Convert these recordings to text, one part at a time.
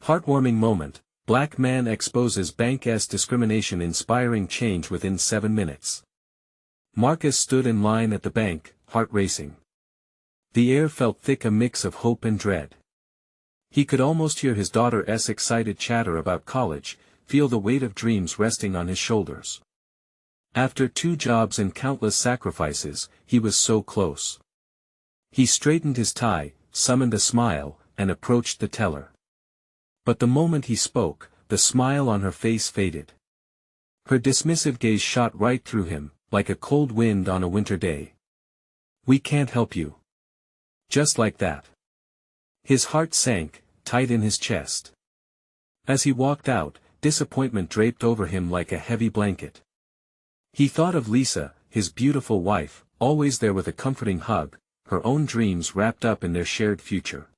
Heartwarming moment, Black man exposes bank's discrimination inspiring change within 7 minutes. Marcus stood in line at the bank, heart racing. The air felt thick, a mix of hope and dread. He could almost hear his daughter's excited chatter about college, feel the weight of dreams resting on his shoulders. After 2 jobs and countless sacrifices, he was so close. He straightened his tie, summoned a smile, and approached the teller. But the moment he spoke, the smile on her face faded. Her dismissive gaze shot right through him, like a cold wind on a winter day. "We can't help you." Just like that. His heart sank, tight in his chest. As he walked out, disappointment draped over him like a heavy blanket. He thought of Lisa, his beautiful wife, always there with a comforting hug, her own dreams wrapped up in their shared future.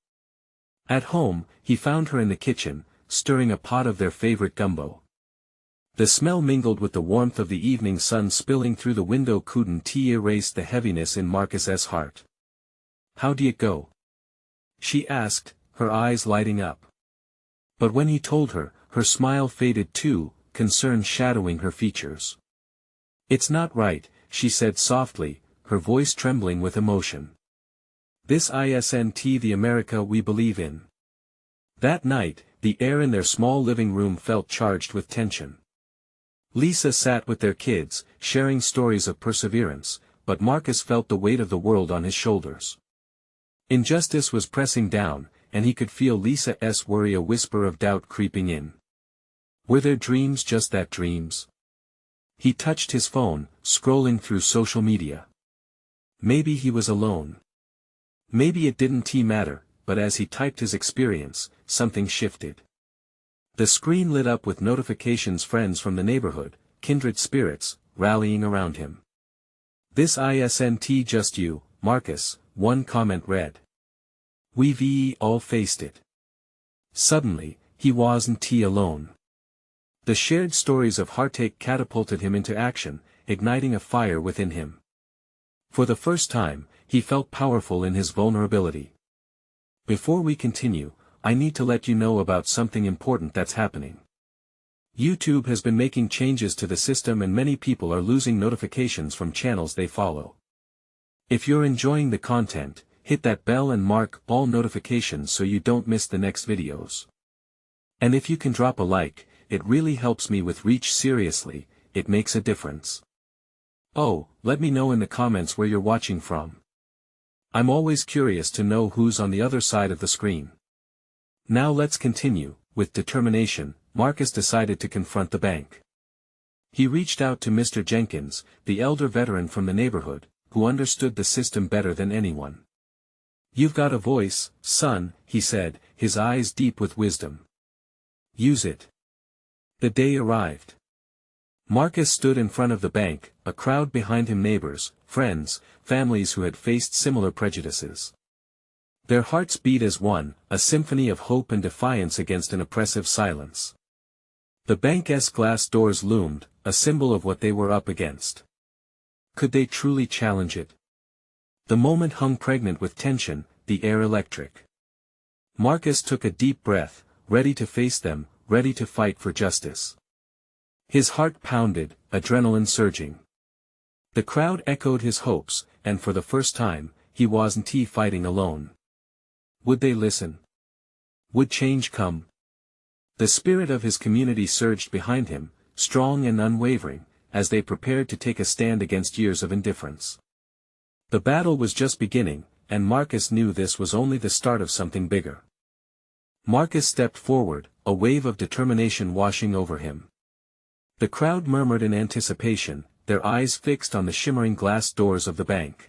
At home, he found her in the kitchen, stirring a pot of their favorite gumbo. The smell mingled with the warmth of the evening sun spilling through the window. Couldn't tea erased the heaviness in Marcus's heart. "How'd it go?" she asked, her eyes lighting up. But when he told her, her smile faded too, concern shadowing her features. "It's not right," she said softly, her voice trembling with emotion. "This isn't the America we believe in." That night, the air in their small living room felt charged with tension. Lisa sat with their kids, sharing stories of perseverance, but Marcus felt the weight of the world on his shoulders. Injustice was pressing down, and he could feel Lisa's worry, a whisper of doubt creeping in. Were their dreams just that, dreams? He touched his phone, scrolling through social media. Maybe he was alone. Maybe it didn't matter, but as he typed his experience, something shifted. The screen lit up with notifications, friends from the neighborhood, kindred spirits, rallying around him. "This isn't just you, Marcus," one comment read. "We've all faced it." Suddenly, he wasn't alone. The shared stories of heartache catapulted him into action, igniting a fire within him. For the first time, he felt powerful in his vulnerability. Before we continue, I need to let you know about something important that's happening. YouTube has been making changes to the system and many people are losing notifications from channels they follow. If you're enjoying the content, hit that bell and mark all notifications so you don't miss the next videos. And if you can drop a like, it really helps me with reach. Seriously, it makes a difference. Oh, let me know in the comments where you're watching from. I'm always curious to know who's on the other side of the screen. Now let's continue. With determination, Marcus decided to confront the bank. He reached out to Mr. Jenkins, the elder veteran from the neighborhood, who understood the system better than anyone. "You've got a voice, son," he said, his eyes deep with wisdom. "Use it." The day arrived. Marcus stood in front of the bank, a crowd behind him, neighbors, friends, families who had faced similar prejudices. Their hearts beat as one, a symphony of hope and defiance against an oppressive silence. The bank's glass doors loomed, a symbol of what they were up against. Could they truly challenge it? The moment hung pregnant with tension, the air electric. Marcus took a deep breath, ready to face them, ready to fight for justice. His heart pounded, adrenaline surging. The crowd echoed his hopes, and for the first time, he wasn't fighting alone. Would they listen? Would change come? The spirit of his community surged behind him, strong and unwavering, as they prepared to take a stand against years of indifference. The battle was just beginning, and Marcus knew this was only the start of something bigger. Marcus stepped forward, a wave of determination washing over him. The crowd murmured in anticipation, their eyes fixed on the shimmering glass doors of the bank.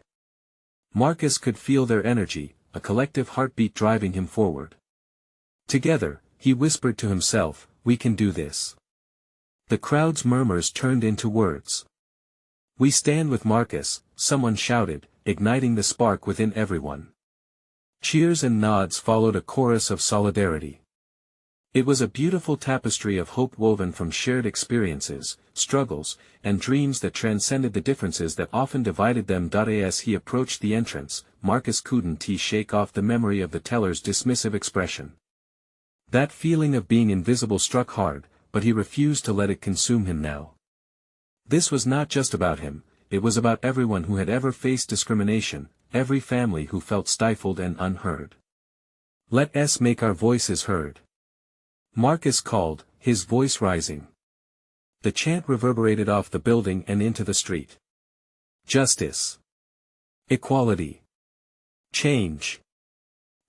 Marcus could feel their energy, a collective heartbeat driving him forward. Together, he whispered to himself, "We can do this." The crowd's murmurs turned into words. "We stand with Marcus," someone shouted, igniting the spark within everyone. Cheers and nods followed, a chorus of solidarity. It was a beautiful tapestry of hope woven from shared experiences, struggles, and dreams that transcended the differences that often divided them. As he approached the entrance, Marcus couldn't shake off the memory of the teller's dismissive expression. That feeling of being invisible struck hard, but he refused to let it consume him now. This was not just about him, it was about everyone who had ever faced discrimination, every family who felt stifled and unheard. Let us make our voices heard. Marcus called, his voice rising. The chant reverberated off the building and into the street. Justice. Equality. Change.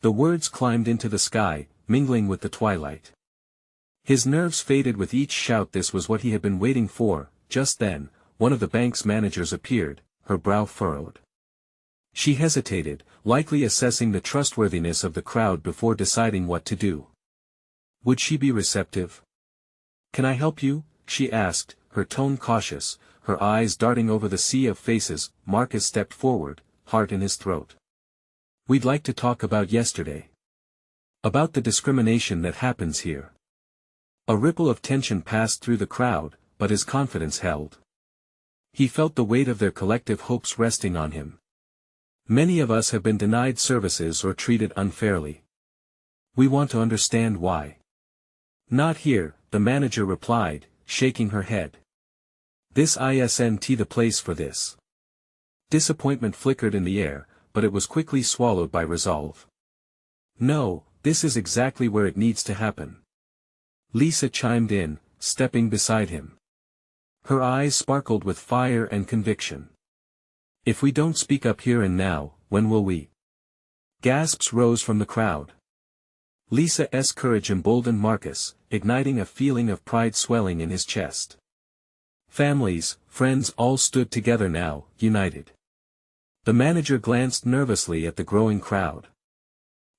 The words climbed into the sky, mingling with the twilight. His nerves faded with each shout. This was what he had been waiting for. Just then, one of the bank's managers appeared, her brow furrowed. She hesitated, likely assessing the trustworthiness of the crowd before deciding what to do. Would she be receptive? "Can I help you?" she asked, her tone cautious, her eyes darting over the sea of faces. Marcus stepped forward, heart in his throat. "We'd like to talk about yesterday. About the discrimination that happens here." A ripple of tension passed through the crowd, but his confidence held. He felt the weight of their collective hopes resting on him. Many of us have been denied services or treated unfairly. We want to understand why. "Not here," the manager replied, shaking her head. "This isn't the place for this." Disappointment flickered in the air, but it was quickly swallowed by resolve. "No, this is exactly where it needs to happen." Lisa chimed in, stepping beside him. Her eyes sparkled with fire and conviction. "If we don't speak up here and now, when will we?" Gasps rose from the crowd. Lisa's courage emboldened Marcus, igniting a feeling of pride swelling in his chest. Families, friends all stood together now, united. The manager glanced nervously at the growing crowd.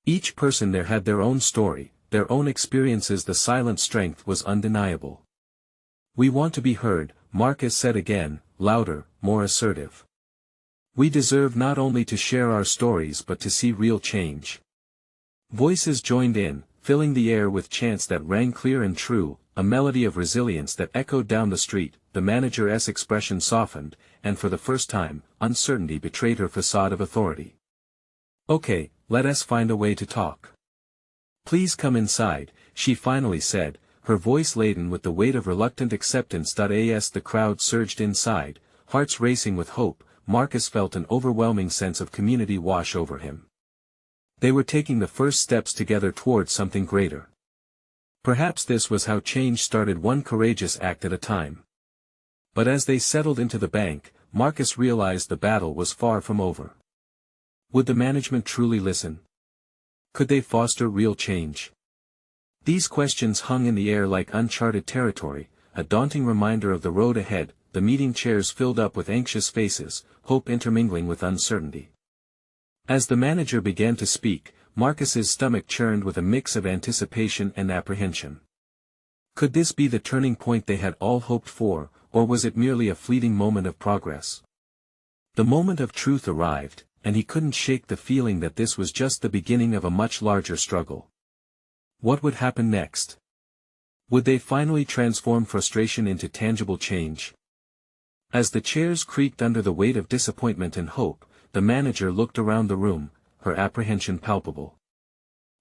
Each person there had their own story, their own experiences. The silent strength was undeniable. "We want to be heard," Marcus said again, louder, more assertive. "We deserve not only to share our stories but to see real change." Voices joined in, filling the air with chants that rang clear and true, a melody of resilience that echoed down the street. The manager's expression softened, and for the first time, uncertainty betrayed her facade of authority. "Okay, let us find a way to talk. Please come inside," she finally said, her voice laden with the weight of reluctant acceptance. As the crowd surged inside, hearts racing with hope, Marcus felt an overwhelming sense of community wash over him. They were taking the first steps together towards something greater. Perhaps this was how change started, one courageous act at a time. But as they settled into the bank, Marcus realized the battle was far from over. Would the management truly listen? Could they foster real change? These questions hung in the air like uncharted territory, a daunting reminder of the road ahead. The meeting chairs filled up with anxious faces, hope intermingling with uncertainty. As the manager began to speak, Marcus's stomach churned with a mix of anticipation and apprehension. Could this be the turning point they had all hoped for, or was it merely a fleeting moment of progress? The moment of truth arrived, and he couldn't shake the feeling that this was just the beginning of a much larger struggle. What would happen next? Would they finally transform frustration into tangible change? As the chairs creaked under the weight of disappointment and hope, the manager looked around the room, her apprehension palpable.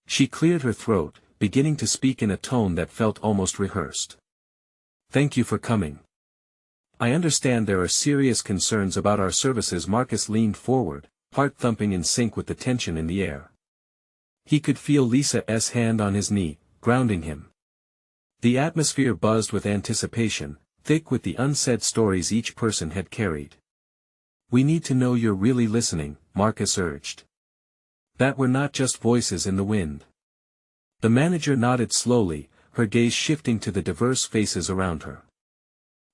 She cleared her throat, beginning to speak in a tone that felt almost rehearsed. "Thank you for coming. I understand there are serious concerns about our services." Marcus leaned forward, heart thumping in sync with the tension in the air. He could feel Lisa's hand on his knee, grounding him. The atmosphere buzzed with anticipation, thick with the unsaid stories each person had carried. "We need to know you're really listening," Marcus urged. "That we're not just voices in the wind." The manager nodded slowly, her gaze shifting to the diverse faces around her.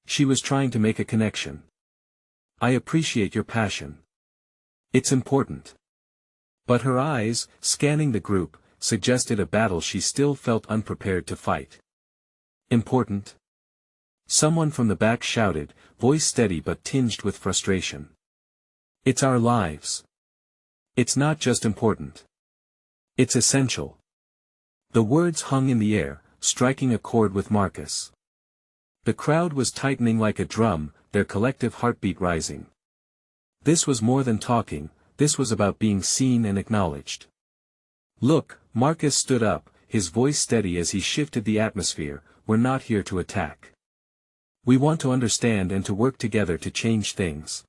She was trying to make a connection. "I appreciate your passion. It's important." But her eyes, scanning the group, suggested a battle she still felt unprepared to fight. "Important?" Someone from the back shouted, voice steady but tinged with frustration. "It's our lives. It's not just important. It's essential." The words hung in the air, striking a chord with Marcus. The crowd was tightening like a drum, their collective heartbeat rising. This was more than talking, this was about being seen and acknowledged. "Look," Marcus stood up, his voice steady as he shifted the atmosphere, "We're not here to attack. We want to understand and to work together to change things.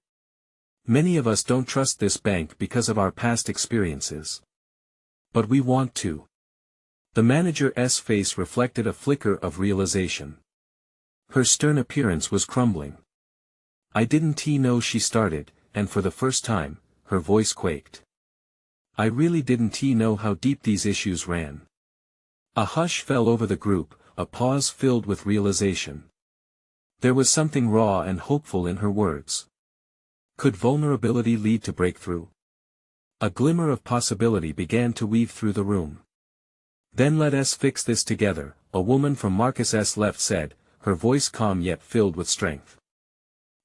Many of us don't trust this bank because of our past experiences. But we want to." The manager's face reflected a flicker of realization. Her stern appearance was crumbling. "I didn't know," she started, and for the first time, her voice quaked. "I really didn't know how deep these issues ran." A hush fell over the group, a pause filled with realization. There was something raw and hopeful in her words. Could vulnerability lead to breakthrough? A glimmer of possibility began to weave through the room. "Then let us fix this together," a woman from Marcus's left said, her voice calm yet filled with strength.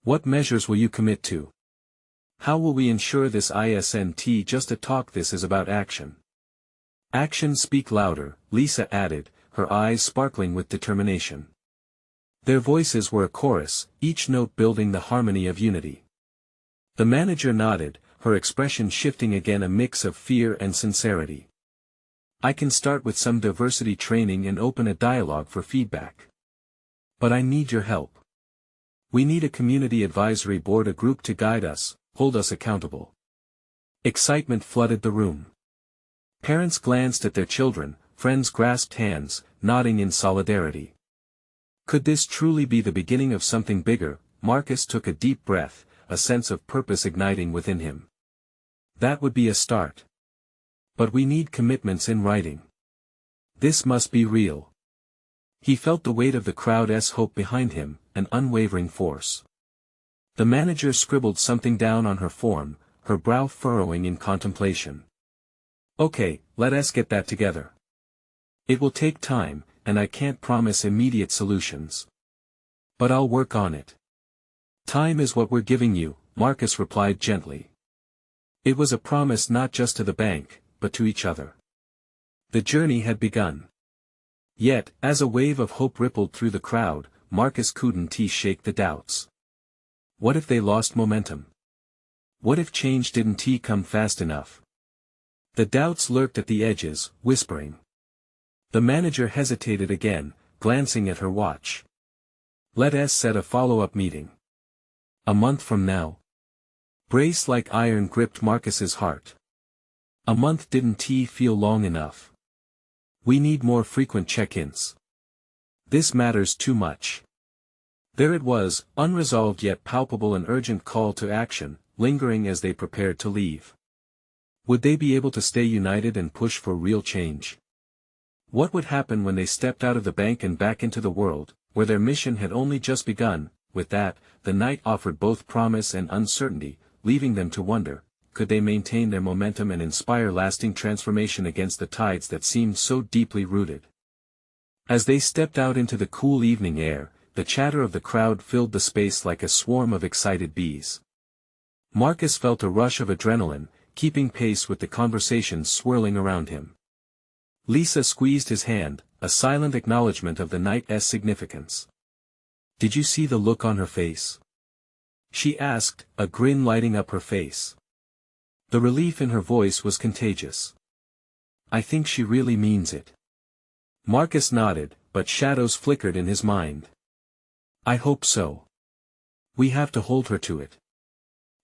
"What measures will you commit to? How will we ensure this isn't just a talk? This is about action." "Actions speak louder," Lisa added, her eyes sparkling with determination. Their voices were a chorus, each note building the harmony of unity. The manager nodded, her expression shifting again, a mix of fear and sincerity. "I can start with some diversity training and open a dialogue for feedback. But I need your help. We need a community advisory board, a group to guide us, hold us accountable." Excitement flooded the room. Parents glanced at their children, friends grasped hands, nodding in solidarity. Could this truly be the beginning of something bigger? Marcus took a deep breath, a sense of purpose igniting within him. That would be a start. But we need commitments in writing. This must be real. He felt the weight of the crowd's hope behind him, an unwavering force. The manager scribbled something down on her form, her brow furrowing in contemplation. "Okay, let us get that together. It will take time, and I can't promise immediate solutions. But I'll work on it." "Time is what we're giving you," Marcus replied gently. It was a promise not just to the bank, but to each other. The journey had begun. Yet, as a wave of hope rippled through the crowd, Marcus couldn't shake the doubts. What if they lost momentum? What if change didn't come fast enough? The doubts lurked at the edges, whispering. The manager hesitated again, glancing at her watch. "Let us set a follow-up meeting. A month from now." Brace like iron gripped Marcus's heart. A month didn't feel long enough. "We need more frequent check-ins. This matters too much." There it was, unresolved yet palpable, an urgent call to action, lingering as they prepared to leave. Would they be able to stay united and push for real change? What would happen when they stepped out of the bank and back into the world, where their mission had only just begun? With that, the night offered both promise and uncertainty, leaving them to wonder, could they maintain their momentum and inspire lasting transformation against the tides that seemed so deeply rooted? As they stepped out into the cool evening air, the chatter of the crowd filled the space like a swarm of excited bees. Marcus felt a rush of adrenaline, keeping pace with the conversations swirling around him. Lisa squeezed his hand, a silent acknowledgement of the night's significance. "Did you see the look on her face?" she asked, a grin lighting up her face. The relief in her voice was contagious. "I think she really means it." Marcus nodded, but shadows flickered in his mind. "I hope so. We have to hold her to it."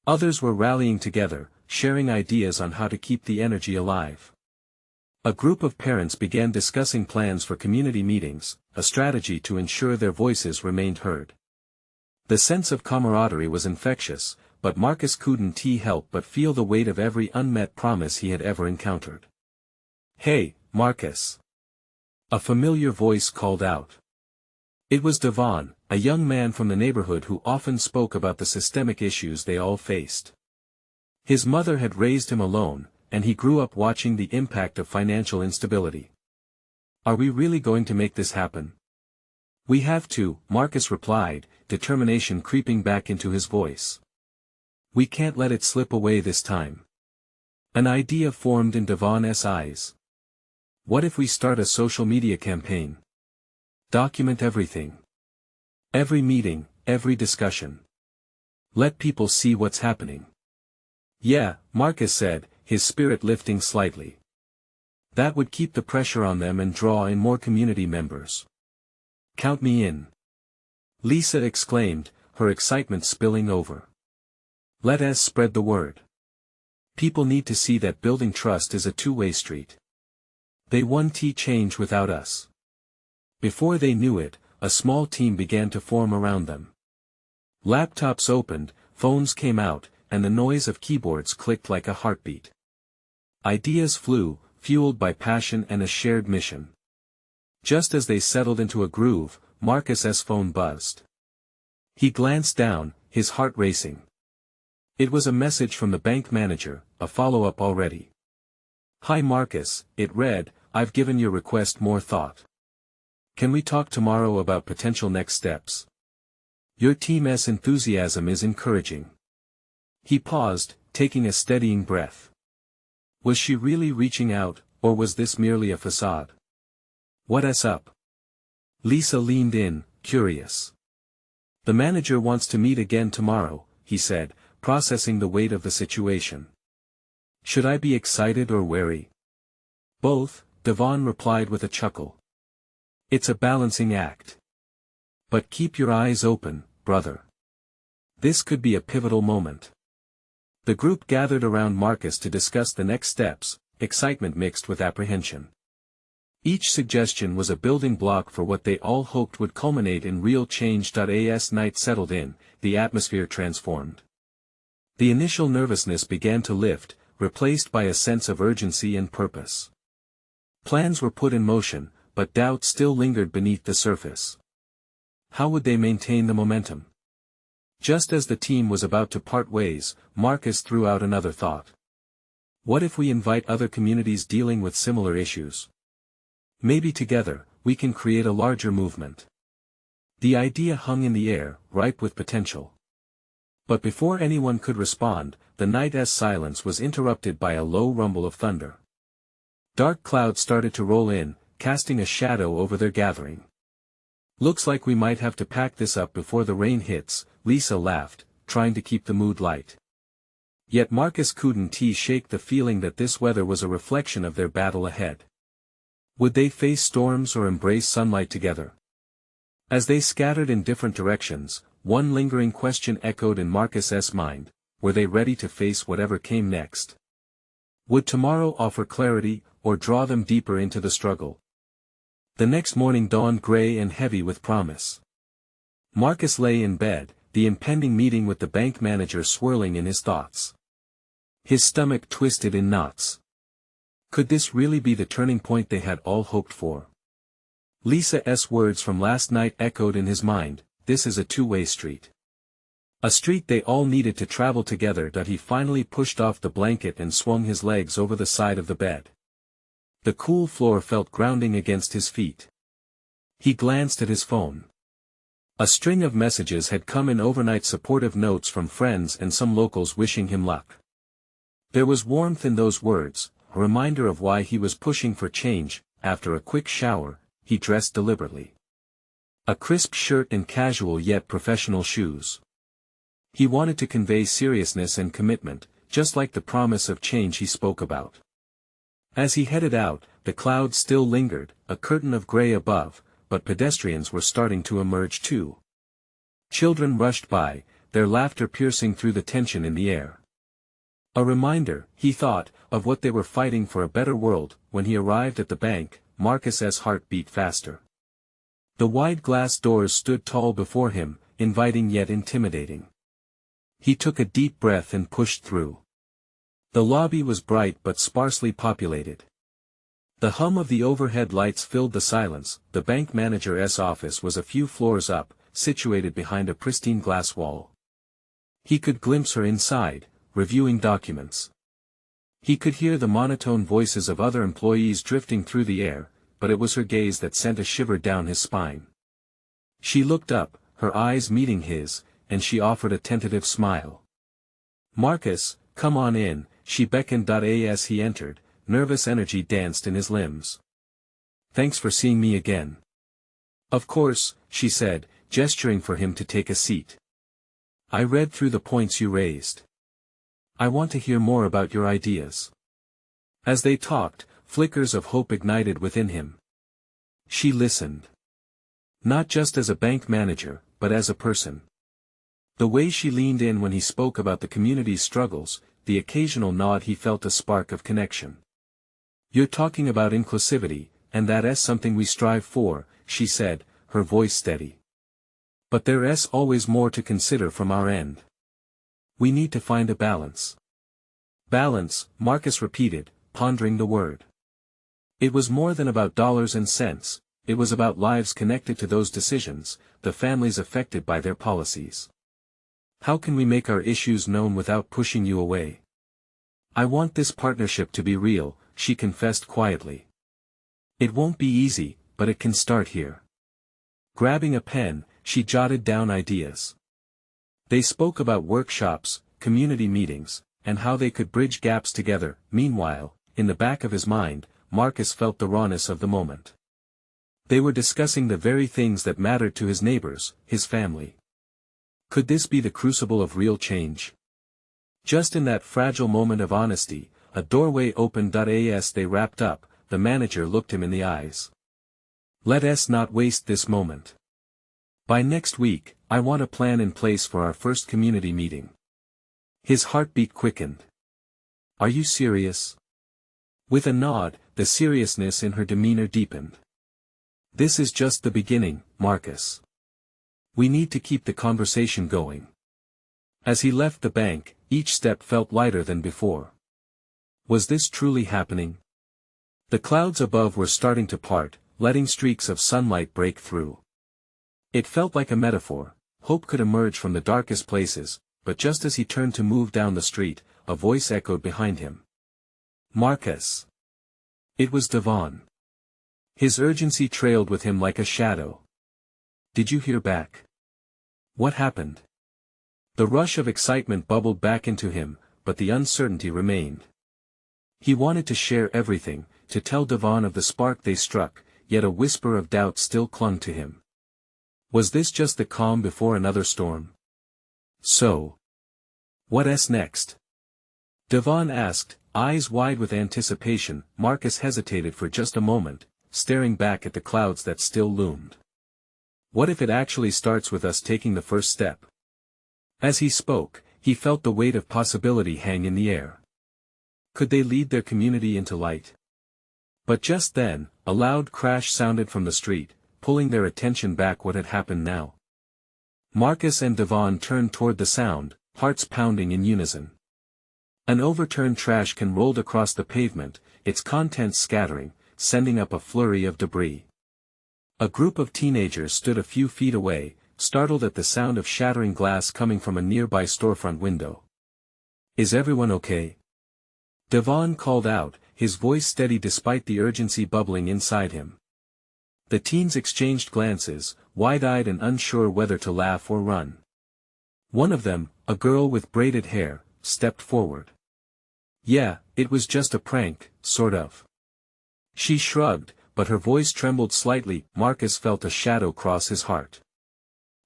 Others were rallying together, sharing ideas on how to keep the energy alive. A group of parents began discussing plans for community meetings, a strategy to ensure their voices remained heard. The sense of camaraderie was infectious, but Marcus couldn't help but feel the weight of every unmet promise he had ever encountered. "Hey, Marcus!" A familiar voice called out. It was Devon, a young man from the neighborhood who often spoke about the systemic issues they all faced. His mother had raised him alone, and he grew up watching the impact of financial instability. "Are we really going to make this happen?" "We have to," Marcus replied, determination creeping back into his voice. "We can't let it slip away this time." An idea formed in Devon's eyes. "What if we start a social media campaign? Document everything. Every meeting, every discussion. Let people see what's happening." "Yeah," Marcus said, his spirit lifting slightly. That would keep the pressure on them and draw in more community members. Count me in. Lisa exclaimed, her excitement spilling over. Let us spread the word. People need to see that building trust is a two-way street. They won't change without us. Before they knew it, a small team began to form around them. Laptops opened, phones came out, and the noise of keyboards clicked like a heartbeat. Ideas flew, fueled by passion and a shared mission. Just as they settled into a groove, Marcus's phone buzzed. He glanced down, his heart racing. It was a message from the bank manager, a follow-up already. Hi Marcus, it read, I've given your request more thought. Can we talk tomorrow about potential next steps? Your team's enthusiasm is encouraging. He paused, taking a steadying breath. Was she really reaching out, or was this merely a facade? What's up? Lisa leaned in, curious. The manager wants to meet again tomorrow, he said, processing the weight of the situation. Should I be excited or wary? Both, Devon replied with a chuckle. It's a balancing act. But keep your eyes open, brother. This could be a pivotal moment. The group gathered around Marcus to discuss the next steps, excitement mixed with apprehension. Each suggestion was a building block for what they all hoped would culminate in real change. As night settled in, the atmosphere transformed. The initial nervousness began to lift, replaced by a sense of urgency and purpose. Plans were put in motion, but doubt still lingered beneath the surface. How would they maintain the momentum? Just as the team was about to part ways, Marcus threw out another thought. What if we invite other communities dealing with similar issues? Maybe together, we can create a larger movement. The idea hung in the air, ripe with potential. But before anyone could respond, the night's silence was interrupted by a low rumble of thunder. Dark clouds started to roll in, casting a shadow over their gathering. Looks like we might have to pack this up before the rain hits, Lisa laughed, trying to keep the mood light. Yet Marcus couldn't shake the feeling that this weather was a reflection of their battle ahead. Would they face storms or embrace sunlight together? As they scattered in different directions, one lingering question echoed in Marcus's mind: were they ready to face whatever came next? Would tomorrow offer clarity, or draw them deeper into the struggle? The next morning dawned gray and heavy with promise. Marcus lay in bed, the impending meeting with the bank manager swirling in his thoughts. His stomach twisted in knots. Could this really be the turning point they had all hoped for? Lisa's words from last night echoed in his mind: this is a two-way street. A street they all needed to travel together. He finally pushed off the blanket and swung his legs over the side of the bed. The cool floor felt grounding against his feet. He glanced at his phone. A string of messages had come in overnight, supportive notes from friends and some locals wishing him luck. There was warmth in those words, a reminder of why he was pushing for change. After a quick shower, he dressed deliberately. A crisp shirt and casual yet professional shoes. He wanted to convey seriousness and commitment, just like the promise of change he spoke about. As he headed out, the clouds still lingered, a curtain of gray above, but pedestrians were starting to emerge too. Children rushed by, their laughter piercing through the tension in the air. A reminder, he thought, of what they were fighting for: a better world. When he arrived at the bank, Marcus's heart beat faster. The wide glass doors stood tall before him, inviting yet intimidating. He took a deep breath and pushed through. The lobby was bright but sparsely populated. The hum of the overhead lights filled the silence. The bank manager's office was a few floors up, situated behind a pristine glass wall. He could glimpse her inside, reviewing documents. He could hear the monotone voices of other employees drifting through the air, but it was her gaze that sent a shiver down his spine. She looked up, her eyes meeting his, and she offered a tentative smile. "Marcus, come on in," she beckoned. As he entered, nervous energy danced in his limbs. "Thanks for seeing me again." "Of course," she said, gesturing for him to take a seat. "I read through the points you raised. I want to hear more about your ideas." As they talked, flickers of hope ignited within him. She listened. Not just as a bank manager, but as a person. The way she leaned in when he spoke about the community's struggles, the occasional nod, he felt a spark of connection. "You're talking about inclusivity, and that's something we strive for," she said, her voice steady. "But there's always more to consider from our end. We need to find a balance." "Balance," Marcus repeated, pondering the word. It was more than about dollars and cents, it was about lives connected to those decisions, the families affected by their policies. "How can we make our issues known without pushing you away? I want this partnership to be real," she confessed quietly. "It won't be easy, but it can start here." Grabbing a pen, she jotted down ideas. They spoke about workshops, community meetings, and how they could bridge gaps together. Meanwhile, in the back of his mind, Marcus felt the rawness of the moment. They were discussing the very things that mattered to his neighbors, his family. Could this be the crucible of real change? Just in that fragile moment of honesty, a doorway opened. As they wrapped up, the manager looked him in the eyes. "Let us not waste this moment. By next week, I want a plan in place for our first community meeting." His heartbeat quickened. "Are you serious?" With a nod, the seriousness in her demeanor deepened. "This is just the beginning, Marcus. We need to keep the conversation going." As he left the bank, each step felt lighter than before. Was this truly happening? The clouds above were starting to part, letting streaks of sunlight break through. It felt like a metaphor. Hope could emerge from the darkest places, but just as he turned to move down the street, a voice echoed behind him. "Marcus." It was Devon. His urgency trailed with him like a shadow. "Did you hear back? What happened?" The rush of excitement bubbled back into him, but the uncertainty remained. He wanted to share everything, to tell Devon of the spark they struck, yet a whisper of doubt still clung to him. Was this just the calm before another storm? "So, what's next?" Devon asked, eyes wide with anticipation. Marcus hesitated for just a moment, staring back at the clouds that still loomed. "What if it actually starts with us taking the first step?" As he spoke, he felt the weight of possibility hang in the air. Could they lead their community into light? But just then, a loud crash sounded from the street, pulling their attention back. What had happened now? Marcus and Devon turned toward the sound, hearts pounding in unison. An overturned trash can rolled across the pavement, its contents scattering, sending up a flurry of debris. A group of teenagers stood a few feet away, startled at the sound of shattering glass coming from a nearby storefront window. "Is everyone okay?" Devon called out, his voice steady despite the urgency bubbling inside him. The teens exchanged glances, wide-eyed and unsure whether to laugh or run. One of them, a girl with braided hair, stepped forward. "Yeah, it was just a prank, sort of." She shrugged, but her voice trembled slightly. Marcus felt a shadow cross his heart.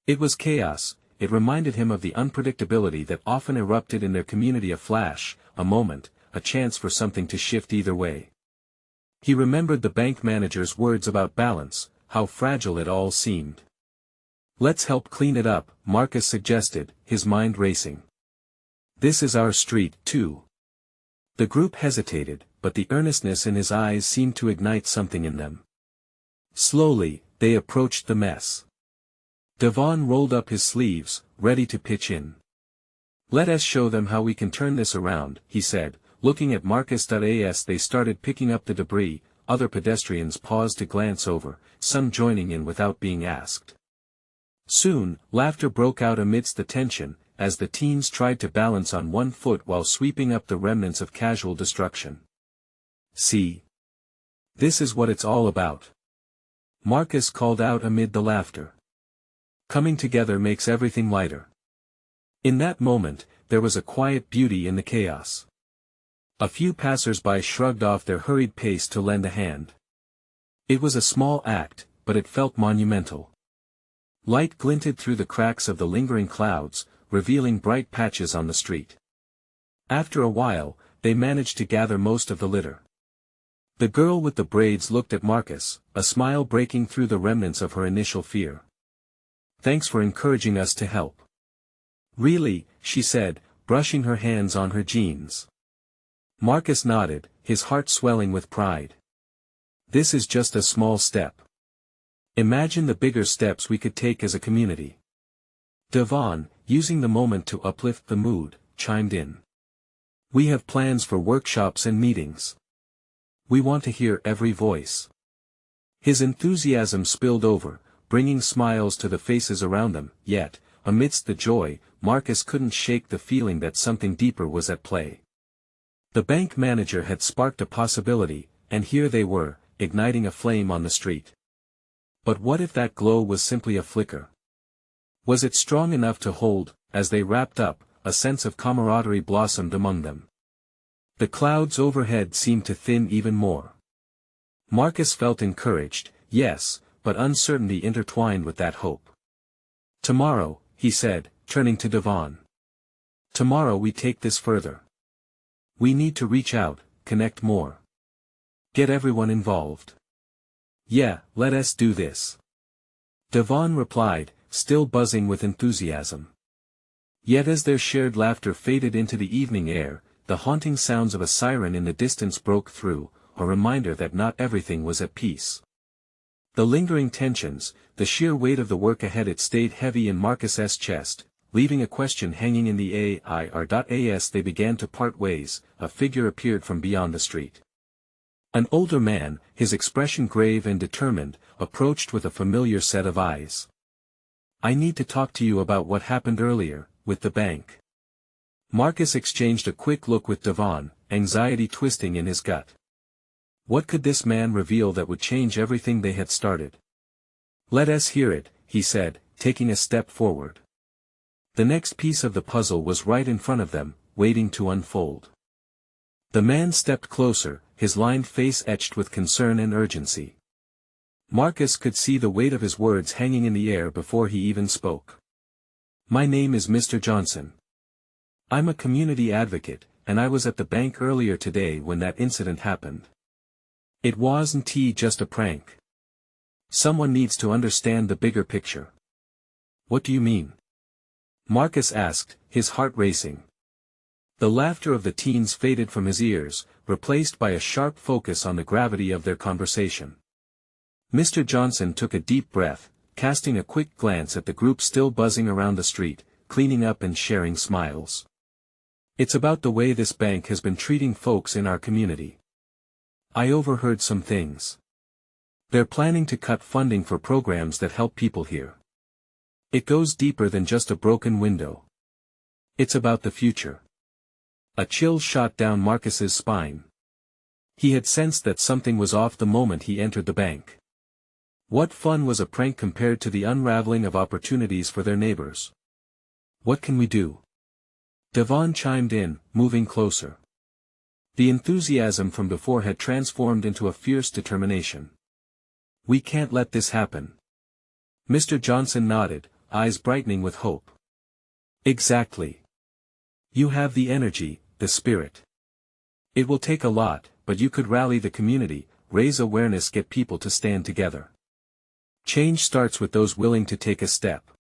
It was chaos. It reminded him of the unpredictability that often erupted in their community. A flash, a moment, a chance for something to shift either way. He remembered the bank manager's words about balance, how fragile it all seemed. "Let's help clean it up," Marcus suggested, his mind racing. "This is our street, too." The group hesitated, but the earnestness in his eyes seemed to ignite something in them. Slowly, they approached the mess. Devon rolled up his sleeves, ready to pitch in. "Let us show them how we can turn this around," he said, looking at Marcus. As they started picking up the debris, other pedestrians paused to glance over, some joining in without being asked. Soon, laughter broke out amidst the tension, as the teens tried to balance on one foot while sweeping up the remnants of casual destruction. "See? This is what it's all about," Marcus called out amid the laughter. "Coming together makes everything lighter." In that moment, there was a quiet beauty in the chaos. A few passers-by shrugged off their hurried pace to lend a hand. It was a small act, but it felt monumental. Light glinted through the cracks of the lingering clouds, revealing bright patches on the street. After a while, they managed to gather most of the litter. The girl with the braids looked at Marcus, a smile breaking through the remnants of her initial fear. "Thanks for encouraging us to help." "Really," she said, brushing her hands on her jeans. Marcus nodded, his heart swelling with pride. "This is just a small step. Imagine the bigger steps we could take as a community." Devon, using the moment to uplift the mood, chimed in. "We have plans for workshops and meetings. We want to hear every voice." His enthusiasm spilled over, bringing smiles to the faces around them, yet, amidst the joy, Marcus couldn't shake the feeling that something deeper was at play. The bank manager had sparked a possibility, and here they were, igniting a flame on the street. But what if that glow was simply a flicker? Was it strong enough to hold? As they wrapped up, a sense of camaraderie blossomed among them. The clouds overhead seemed to thin even more. Marcus felt encouraged, yes, but uncertainty intertwined with that hope. "Tomorrow," he said, turning to Devon. "Tomorrow we take this further. We need to reach out, connect more. Get everyone involved." "Yeah, let us do this," Devon replied, still buzzing with enthusiasm. Yet as their shared laughter faded into the evening air, the haunting sounds of a siren in the distance broke through, a reminder that not everything was at peace. The lingering tensions, the sheer weight of the work ahead, it stayed heavy in Marcus's chest, leaving a question hanging in the air. As they began to part ways, a figure appeared from beyond the street. An older man, his expression grave and determined, approached with a familiar set of eyes. "I need to talk to you about what happened earlier, with the bank." Marcus exchanged a quick look with Devon, anxiety twisting in his gut. What could this man reveal that would change everything they had started? "Let us hear it," he said, taking a step forward. The next piece of the puzzle was right in front of them, waiting to unfold. The man stepped closer, his lined face etched with concern and urgency. Marcus could see the weight of his words hanging in the air before he even spoke. "My name is Mr. Johnson. I'm a community advocate, and I was at the bank earlier today when that incident happened. It wasn't just a prank. Someone needs to understand the bigger picture." "What do you mean?" Marcus asked, his heart racing. The laughter of the teens faded from his ears, replaced by a sharp focus on the gravity of their conversation. Mr. Johnson took a deep breath, casting a quick glance at the group still buzzing around the street, cleaning up and sharing smiles. "It's about the way this bank has been treating folks in our community. I overheard some things. They're planning to cut funding for programs that help people here. It goes deeper than just a broken window. It's about the future." A chill shot down Marcus's spine. He had sensed that something was off the moment he entered the bank. What fun was a prank compared to the unraveling of opportunities for their neighbors? "What can we do?" Devon chimed in, moving closer. The enthusiasm from before had transformed into a fierce determination. "We can't let this happen." Mr. Johnson nodded, eyes brightening with hope. "Exactly. You have the energy, the spirit. It will take a lot, but you could rally the community, raise awareness, get people to stand together. Change starts with those willing to take a step."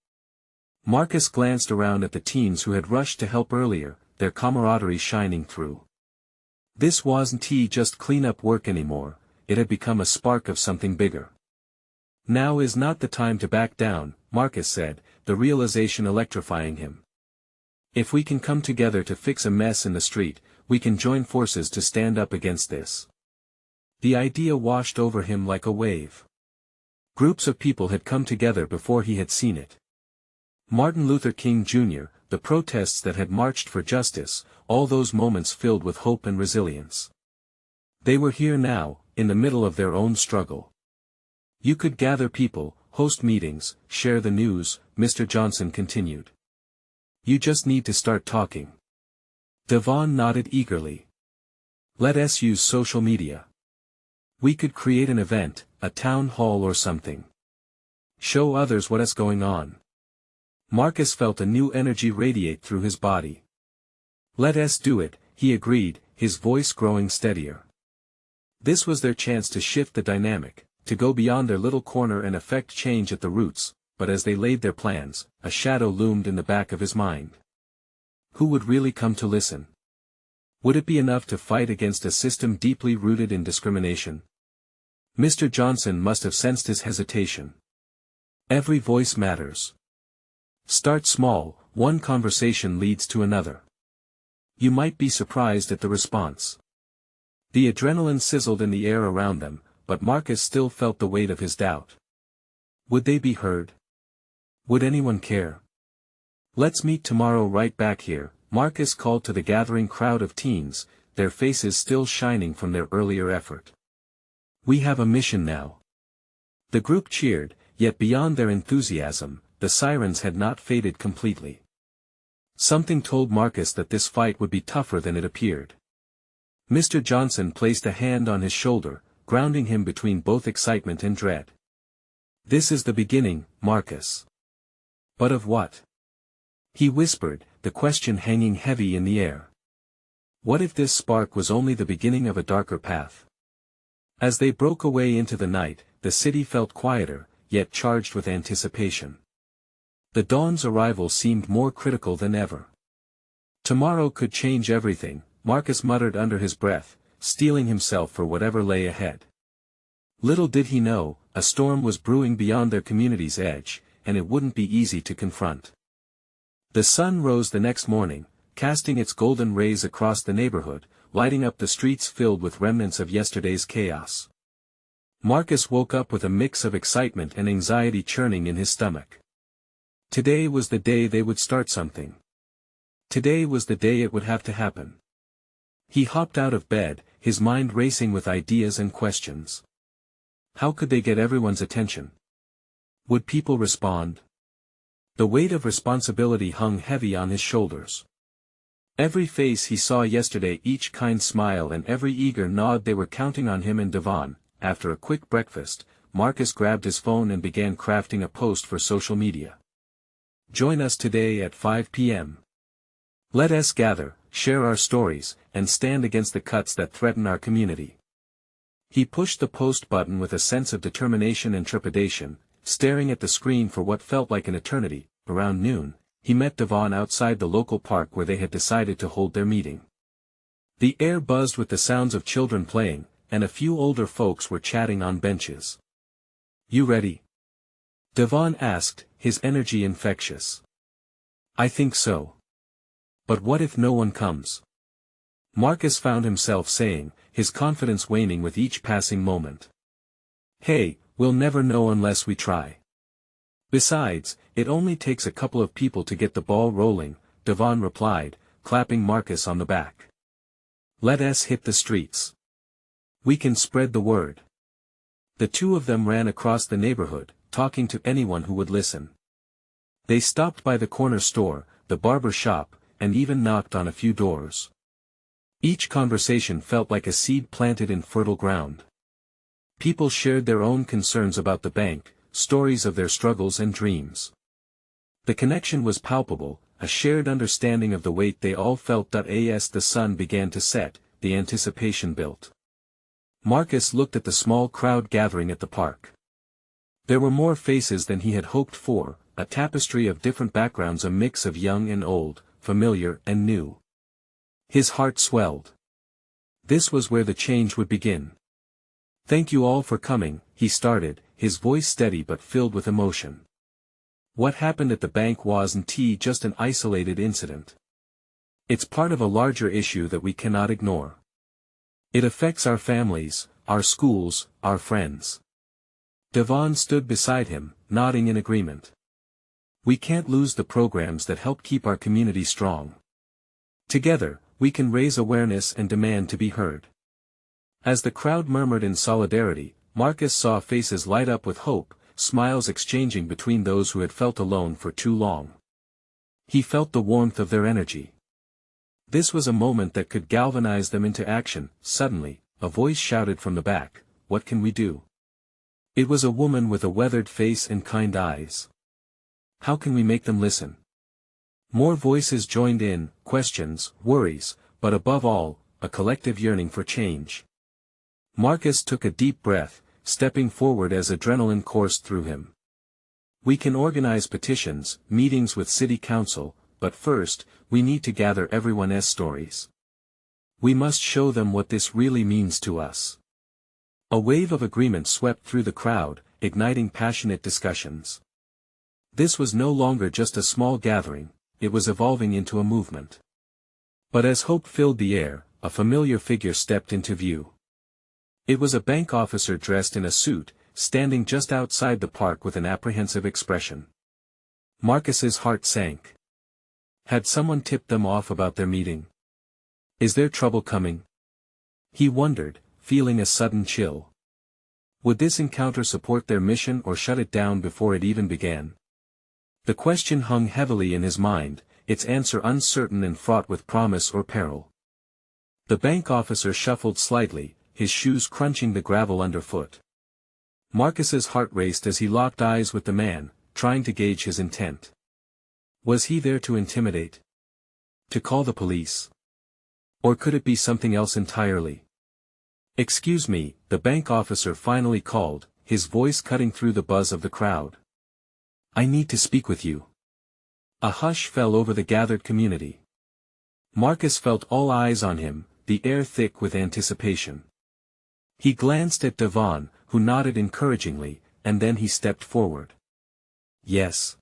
Marcus glanced around at the teens who had rushed to help earlier, their camaraderie shining through. This wasn't just cleanup work anymore, it had become a spark of something bigger. "Now is not the time to back down," Marcus said, the realization electrifying him. "If we can come together to fix a mess in the street, we can join forces to stand up against this." The idea washed over him like a wave. Groups of people had come together before he had seen it. Martin Luther King Jr., the protests that had marched for justice, all those moments filled with hope and resilience. They were here now, in the middle of their own struggle. "You could gather people, host meetings, share the news," Mr. Johnson continued. "You just need to start talking." Devon nodded eagerly. "Let us use social media. We could create an event, a town hall or something. Show others what's going on." Marcus felt a new energy radiate through his body. "Let us do it," he agreed, his voice growing steadier. This was their chance to shift the dynamic, to go beyond their little corner and effect change at the roots, but as they laid their plans, a shadow loomed in the back of his mind. Who would really come to listen? Would it be enough to fight against a system deeply rooted in discrimination? Mr. Johnson must have sensed his hesitation. Every voice matters. Start small, one conversation leads to another. You might be surprised at the response. The adrenaline sizzled in the air around them, but Marcus still felt the weight of his doubt. Would they be heard? Would anyone care? Let's meet tomorrow right back here, Marcus called to the gathering crowd of teens, their faces still shining from their earlier effort. We have a mission now. The group cheered, yet beyond their enthusiasm, the sirens had not faded completely. Something told Marcus that this fight would be tougher than it appeared. Mr. Johnson placed a hand on his shoulder, grounding him between both excitement and dread. This is the beginning, Marcus. But of what? He whispered, the question hanging heavy in the air. What if this spark was only the beginning of a darker path? As they broke away into the night, the city felt quieter, yet charged with anticipation. The dawn's arrival seemed more critical than ever. Tomorrow could change everything, Marcus muttered under his breath, steeling himself for whatever lay ahead. Little did he know, a storm was brewing beyond their community's edge, and it wouldn't be easy to confront. The sun rose the next morning, casting its golden rays across the neighborhood, lighting up the streets filled with remnants of yesterday's chaos. Marcus woke up with a mix of excitement and anxiety churning in his stomach. Today was the day they would start something. Today was the day it would have to happen. He hopped out of bed, his mind racing with ideas and questions. How could they get everyone's attention? Would people respond? The weight of responsibility hung heavy on his shoulders. Every face he saw yesterday, each kind smile and every eager nod, they were counting on him and Devon. After a quick breakfast, Marcus grabbed his phone and began crafting a post for social media. Join us today at 5 p.m. Let us gather, share our stories, and stand against the cuts that threaten our community. He pushed the post button with a sense of determination and trepidation, staring at the screen for what felt like an eternity. Around noon, he met Devon outside the local park where they had decided to hold their meeting. The air buzzed with the sounds of children playing, and a few older folks were chatting on benches. You ready? Devon asked, his energy infectious. I think so. But what if no one comes? Marcus found himself saying, his confidence waning with each passing moment. Hey, we'll never know unless we try. Besides, it only takes a couple of people to get the ball rolling, Devon replied, clapping Marcus on the back. Let us hit the streets. We can spread the word. The two of them ran across the neighborhood, talking to anyone who would listen. They stopped by the corner store, the barber shop, and even knocked on a few doors. Each conversation felt like a seed planted in fertile ground. People shared their own concerns about the bank, stories of their struggles and dreams. The connection was palpable, a shared understanding of the weight they all felt. As the sun began to set, the anticipation built. Marcus looked at the small crowd gathering at the park. There were more faces than he had hoped for, a tapestry of different backgrounds, a mix of young and old, familiar and new. His heart swelled. This was where the change would begin. Thank you all for coming, he started, his voice steady but filled with emotion. What happened at the bank wasn't just an isolated incident. It's part of a larger issue that we cannot ignore. It affects our families, our schools, our friends. Devon stood beside him, nodding in agreement. We can't lose the programs that help keep our community strong. Together, we can raise awareness and demand to be heard. As the crowd murmured in solidarity, Marcus saw faces light up with hope, smiles exchanging between those who had felt alone for too long. He felt the warmth of their energy. This was a moment that could galvanize them into action. Suddenly, a voice shouted from the back, "What can we do?" It was a woman with a weathered face and kind eyes. How can we make them listen? More voices joined in, questions, worries, but above all, a collective yearning for change. Marcus took a deep breath, stepping forward as adrenaline coursed through him. We can organize petitions, meetings with city council, but first, we need to gather everyone's stories. We must show them what this really means to us. A wave of agreement swept through the crowd, igniting passionate discussions. This was no longer just a small gathering, it was evolving into a movement. But as hope filled the air, a familiar figure stepped into view. It was a bank officer dressed in a suit, standing just outside the park with an apprehensive expression. Marcus's heart sank. Had someone tipped them off about their meeting? Is there trouble coming? He wondered, feeling a sudden chill. Would this encounter support their mission or shut it down before it even began? The question hung heavily in his mind, its answer uncertain and fraught with promise or peril. The bank officer shuffled slightly, his shoes crunching the gravel underfoot. Marcus's heart raced as he locked eyes with the man, trying to gauge his intent. Was he there to intimidate? To call the police? Or could it be something else entirely? "Excuse me," the bank officer finally called, his voice cutting through the buzz of the crowd. "I need to speak with you." A hush fell over the gathered community. Marcus felt all eyes on him, the air thick with anticipation. He glanced at Devon, who nodded encouragingly, and then he stepped forward. "Yes?"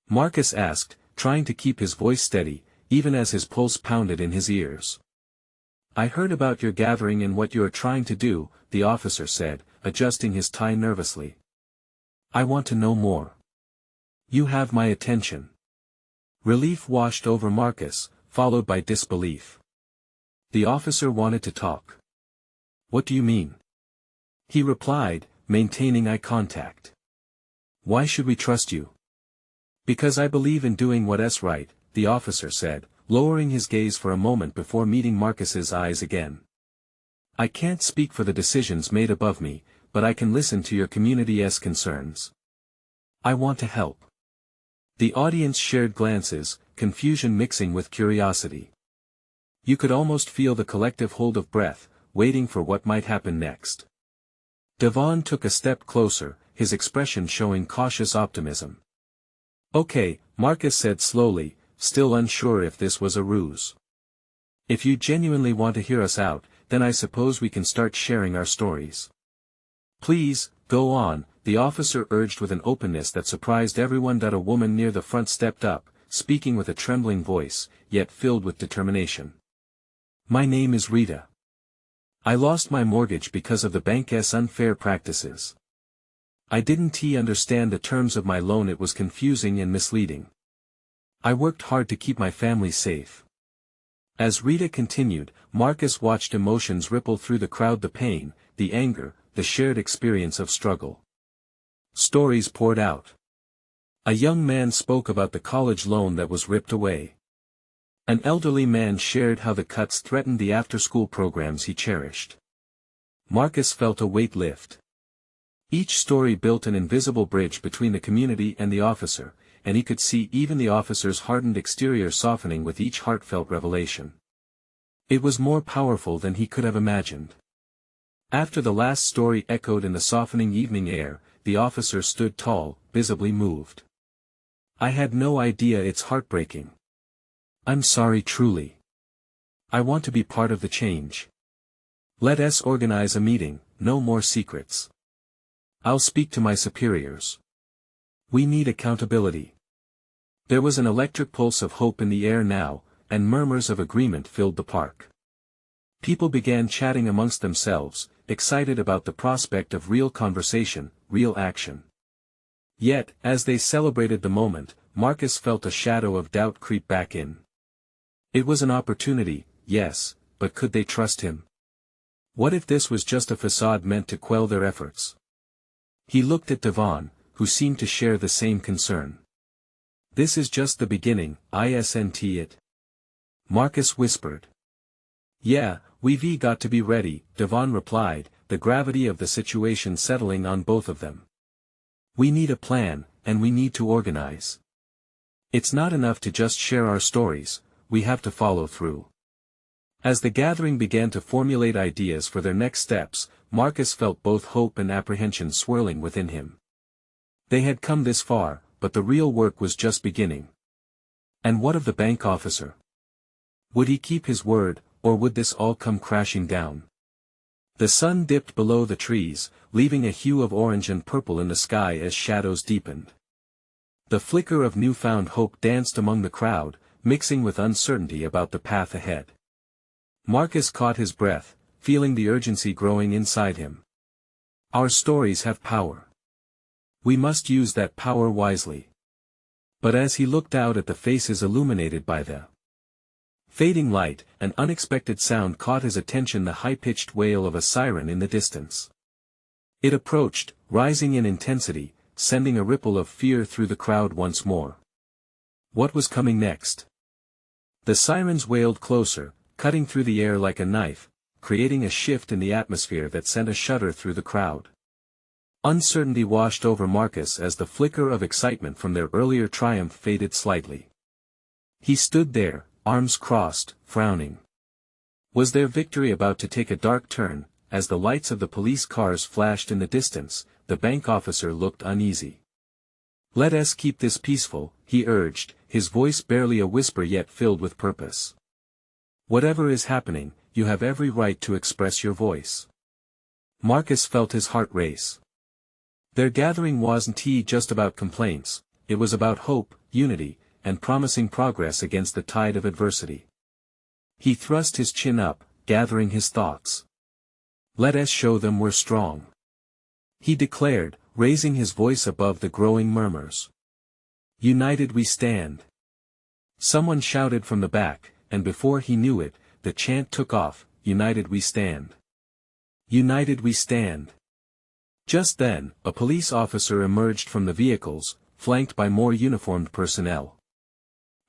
Marcus asked, trying to keep his voice steady, even as his pulse pounded in his ears. "I heard about your gathering and what you are trying to do," the officer said, adjusting his tie nervously. "I want to know more. You have my attention." Relief washed over Marcus, followed by disbelief. The officer wanted to talk. "What do you mean?" He replied, maintaining eye contact. "Why should we trust you?" "Because I believe in doing what's right," the officer said, lowering his gaze for a moment before meeting Marcus's eyes again. "I can't speak for the decisions made above me, but I can listen to your community's concerns. I want to help." The audience shared glances, confusion mixing with curiosity. You could almost feel the collective hold of breath, waiting for what might happen next. Devon took a step closer, his expression showing cautious optimism. "Okay," Marcus said slowly, still unsure if this was a ruse. "If you genuinely want to hear us out, then I suppose we can start sharing our stories." "Please, go on," the officer urged with an openness that surprised everyone. A woman near the front stepped up, speaking with a trembling voice, yet filled with determination. "My name is Rita. I lost my mortgage because of the bank's unfair practices. I didn't understand the terms of my loan. It was confusing and misleading. I worked hard to keep my family safe." As Rita continued, Marcus watched emotions ripple through the crowd, the pain, the anger, the shared experience of struggle. Stories poured out. A young man spoke about the college loan that was ripped away. An elderly man shared how the cuts threatened the after-school programs he cherished. Marcus felt a weight lift. Each story built an invisible bridge between the community and the officer, and he could see even the officer's hardened exterior softening with each heartfelt revelation. It was more powerful than he could have imagined. After the last story echoed in the softening evening air, the officer stood tall, visibly moved. "I had no idea. It's heartbreaking. I'm sorry, truly. I want to be part of the change. Let us organize a meeting, no more secrets. I'll speak to my superiors. We need accountability." There was an electric pulse of hope in the air now, and murmurs of agreement filled the park. People began chatting amongst themselves, excited about the prospect of real conversation, real action. Yet, as they celebrated the moment, Marcus felt a shadow of doubt creep back in. It was an opportunity, yes, but could they trust him? What if this was just a facade meant to quell their efforts? He looked at Devon, who seemed to share the same concern. "This is just the beginning, isn't it?" Marcus whispered. "Yeah, we've got to be ready," Devon replied, the gravity of the situation settling on both of them. "We need a plan, and we need to organize. It's not enough to just share our stories, we have to follow through." As the gathering began to formulate ideas for their next steps, Marcus felt both hope and apprehension swirling within him. They had come this far, but the real work was just beginning. And what of the bank officer? Would he keep his word, or would this all come crashing down? The sun dipped below the trees, leaving a hue of orange and purple in the sky as shadows deepened. The flicker of newfound hope danced among the crowd, mixing with uncertainty about the path ahead. Marcus caught his breath, feeling the urgency growing inside him. Our stories have power. We must use that power wisely. But as he looked out at the faces illuminated by the fading light, an unexpected sound caught his attention, the high-pitched wail of a siren in the distance. It approached, rising in intensity, sending a ripple of fear through the crowd once more. What was coming next? The sirens wailed closer, cutting through the air like a knife, creating a shift in the atmosphere that sent a shudder through the crowd. Uncertainty washed over Marcus as the flicker of excitement from their earlier triumph faded slightly. He stood there, arms crossed, frowning. Was their victory about to take a dark turn? As the lights of the police cars flashed in the distance, the bank officer looked uneasy. "Let us keep this peaceful," he urged, his voice barely a whisper yet filled with purpose. "Whatever is happening, you have every right to express your voice." Marcus felt his heart race. Their gathering wasn't just about complaints, it was about hope, unity, and promising progress against the tide of adversity. He thrust his chin up, gathering his thoughts. "Let us show them we're strong," he declared, raising his voice above the growing murmurs. "United we stand." Someone shouted from the back, and before he knew it, the chant took off, "United we stand. United we stand." Just then, a police officer emerged from the vehicles, flanked by more uniformed personnel.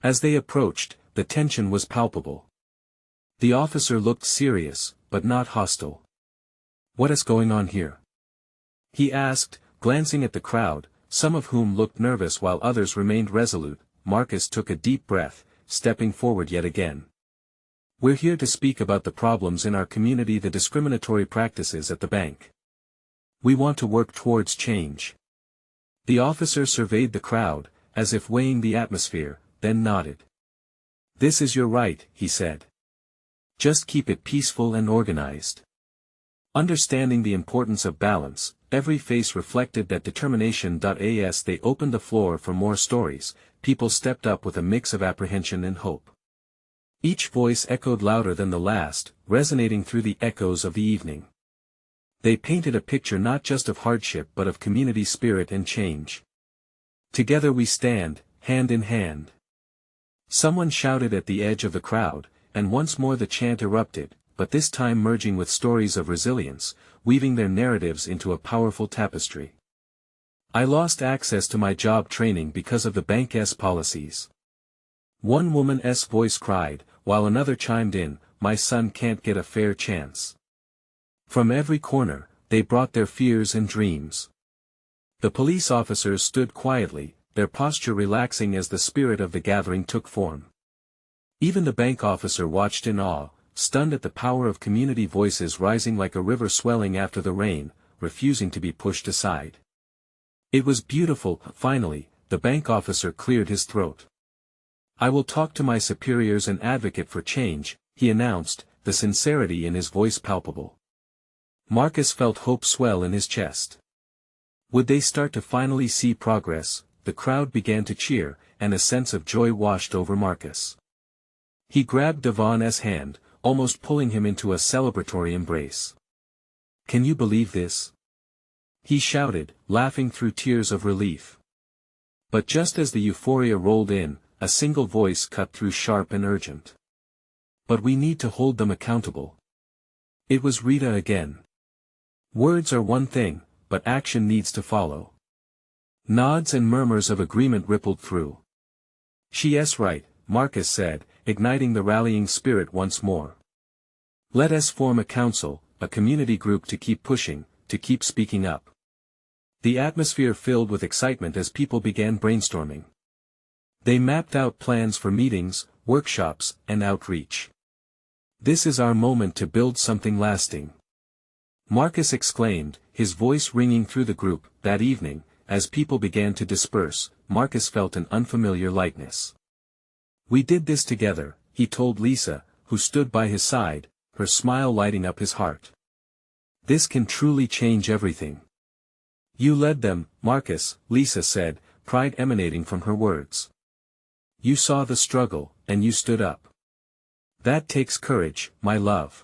As they approached, the tension was palpable. The officer looked serious, but not hostile. "What is going on here?" he asked, glancing at the crowd, some of whom looked nervous while others remained resolute. Marcus took a deep breath, stepping forward yet again. "We're here to speak about the problems in our community, the discriminatory practices at the bank. We want to work towards change." The officer surveyed the crowd, as if weighing the atmosphere, then nodded. "This is your right," he said. "Just keep it peaceful and organized." Understanding the importance of balance, every face reflected that determination. As they opened the floor for more stories, people stepped up with a mix of apprehension and hope. Each voice echoed louder than the last, resonating through the echoes of the evening. They painted a picture not just of hardship but of community spirit and change. "Together we stand, hand in hand." Someone shouted at the edge of the crowd, and once more the chant erupted, but this time merging with stories of resilience, weaving their narratives into a powerful tapestry. "I lost access to my job training because of the bank's policies," one woman's voice cried, while another chimed in, "My son can't get a fair chance." From every corner, they brought their fears and dreams. The police officers stood quietly, their posture relaxing as the spirit of the gathering took form. Even the bank officer watched in awe, stunned at the power of community voices rising like a river swelling after the rain, refusing to be pushed aside. "It was beautiful." Finally, the bank officer cleared his throat. "I will talk to my superiors and advocate for change," he announced, the sincerity in his voice palpable. Marcus felt hope swell in his chest. Would they start to finally see progress? The crowd began to cheer, and a sense of joy washed over Marcus. He grabbed Devon's hand, almost pulling him into a celebratory embrace. "Can you believe this?" he shouted, laughing through tears of relief. But just as the euphoria rolled in, a single voice cut through, sharp and urgent. "But we need to hold them accountable." It was Rita again. "Words are one thing, but action needs to follow." Nods and murmurs of agreement rippled through. "She's right," Marcus said, igniting the rallying spirit once more. "Let us form a council, a community group to keep pushing, to keep speaking up." The atmosphere filled with excitement as people began brainstorming. They mapped out plans for meetings, workshops, and outreach. This is our moment to build something lasting. Marcus exclaimed, his voice ringing through the group. That evening, as people began to disperse, Marcus felt an unfamiliar lightness. We did this together, he told Lisa, who stood by his side, her smile lighting up his heart. This can truly change everything. You led them, Marcus, Lisa said, pride emanating from her words. You saw the struggle, and you stood up. That takes courage, my love.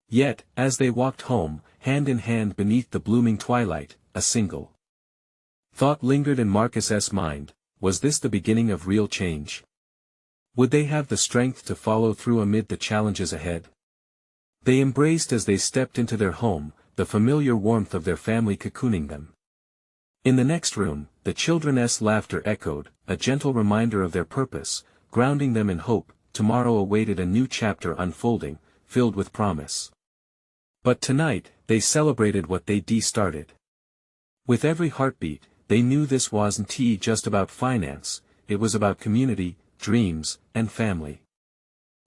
Yet, as they walked home, hand in hand beneath the blooming twilight, a single thought lingered in Marcus's mind: was this the beginning of real change? Would they have the strength to follow through amid the challenges ahead? They embraced as they stepped into their home, the familiar warmth of their family cocooning them. In the next room, the children's laughter echoed, a gentle reminder of their purpose, grounding them in hope. Tomorrow awaited a new chapter unfolding, filled with promise. But tonight, they celebrated what they started. With every heartbeat, they knew this wasn't just about finance, it was about community, dreams, and family.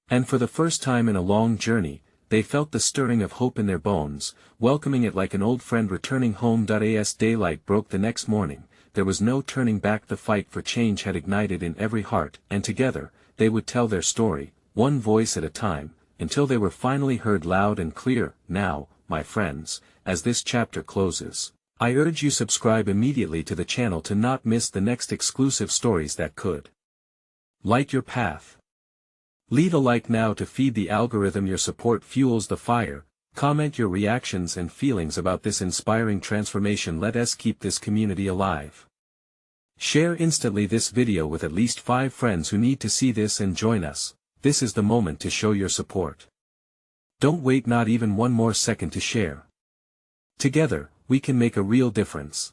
And for the first time in a long journey, they felt the stirring of hope in their bones, welcoming it like an old friend returning home. As daylight broke the next morning, there was no turning back. The fight for change had ignited in every heart, and together, they would tell their story, one voice at a time, until they were finally heard loud and clear. Now, my friends, as this chapter closes, I urge you subscribe immediately to the channel to not miss the next exclusive stories that could light your path. Leave a like now to feed the algorithm. Your support fuels the fire. Comment your reactions and feelings about this inspiring transformation. Let us keep this community alive. Share instantly this video with at least 5 friends who need to see this and join us. This is the moment to show your support. Don't wait not even one more second to share. Together, we can make a real difference.